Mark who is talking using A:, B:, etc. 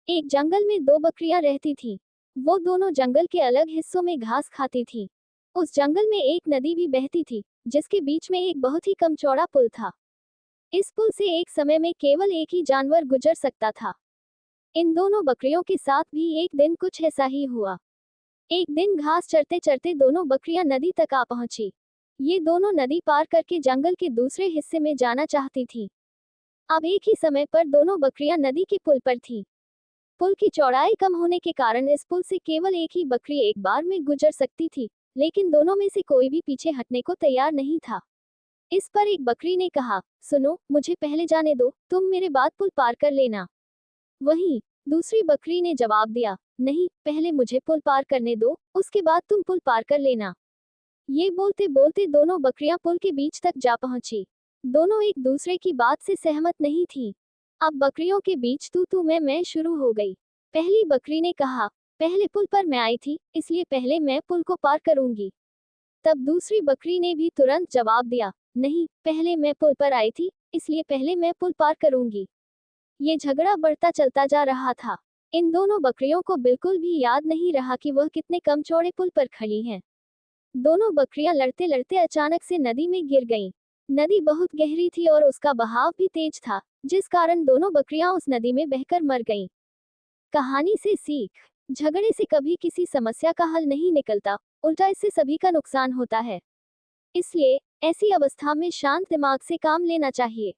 A: एक जंगल में दो बकरियां रहती थीं। वो दोनों जंगल के अलग हिस्सों में घास खाती थीं। उस जंगल में एक नदी भी बहती थी, जिसके बीच में एक बहुत ही कम चौड़ा पुल था। इस पुल से एक समय में केवल एक ही जानवर गुजर सकता था। इन दोनों बकरियों के साथ भी एक दिन कुछ ऐसा ही हुआ। एक दिन घास चरते चरते दोनों बकरियां नदी तक आ पहुंची। ये दोनों नदी पार करके जंगल के दूसरे हिस्से में जाना चाहती थीं। अब एक ही समय पर दोनों बकरियां नदी के पुल पर थीं। पुल की चौड़ाई कम होने के कारण इस पुल से केवल एक ही बकरी एक बार में गुजर सकती थी, लेकिन दोनों में से कोई भी पीछे हटने को तैयार नहीं था। इस पर एक बकरी ने कहा, सुनो, मुझे पहले जाने दो, तुम मेरे बाद पुल पार कर लेना। वहीं दूसरी बकरी ने जवाब दिया, नहीं, पहले मुझे पुल पार करने दो, उसके बाद तुम पुल पार कर लेना। ये बोलते बोलते दोनों बकरियां पुल के बीच तक जा पहुंची। दोनों एक दूसरे की बात से सहमत नहीं थी। अब बकरियों के बीच तू मैं शुरू हो गई। पहली बकरी ने कहा, पहले पुल पर मैं आई थी, इसलिए पहले मैं पुल को पार करूंगी। तब दूसरी बकरी ने भी तुरंत जवाब दिया, नहीं, पहले मैं पुल पर आई थी, इसलिए पहले मैं पुल पार करूंगी। ये झगड़ा बढ़ता चलता जा रहा था। इन दोनों बकरियों को बिल्कुल भी याद नहीं रहा कि वह कितने कम चौड़े पुल पर खड़ी हैं। दोनों बकरियां लड़ते लड़ते अचानक से नदी में गिर गईं। नदी बहुत गहरी थी और उसका बहाव भी तेज था, जिस कारण दोनों बकरियां उस नदी में बहकर मर गईं। कहानी से सीख। झगड़े से कभी किसी समस्या का हल नहीं निकलता, उल्टा इससे सभी का नुकसान होता है। इसलिए ऐसी अवस्था में शांत दिमाग से काम लेना चाहिए।